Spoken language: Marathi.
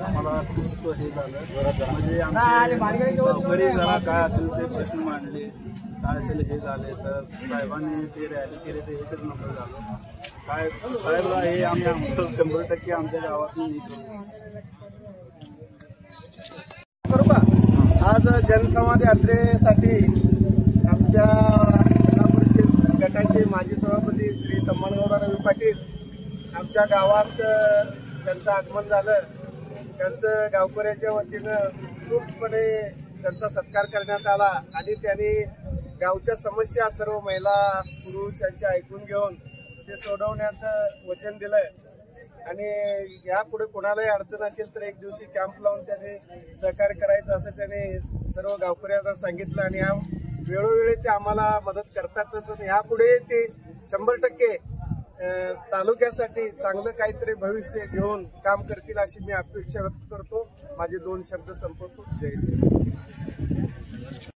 आम्हाला खूप हे झालं म्हणजे आमचे गावकरी जरा काय असेल ते प्रश्न मांडले, काय असेल हे झाले. सर साहेबांनी ते रॅली केले ते एकच नंबर झालं. काय साहेब हे आम्ही 100% आमच्या गावात हे करू का. आज जनसंवाद यात्रेसाठी आमच्या जिल्हा परिषद गटाचे माजी सभापती श्री तम्मणगौडा रवी पाटील आमच्या गावात त्यांचं आगमन झालं. त्यांचं गावकऱ्याच्या वतीनं खूपपणे त्यांचा सत्कार करण्यात आला आणि त्यांनी गावच्या समस्या सर्व महिला पुरुष यांच्या ऐकून घेऊन ते सोडवण्याचं वचन दिलंय. आणि यापुढे कोणालाही अडचण असेल तर एक दिवशी कॅम्प लावून त्यांनी सहकार्य करायचं असं त्यांनी सर्व गावकऱ्यांना सांगितलं. आणि या वेळोवेळी ते आम्हाला मदत करतातच. यापुढे ते 100% तालुक्यासाठी चांगलं काहीतरी भविष्य घेऊन काम करतील अशी मी अपेक्षा व्यक्त करतो. माझे 2 शब्द संपवतो. जय हिंद.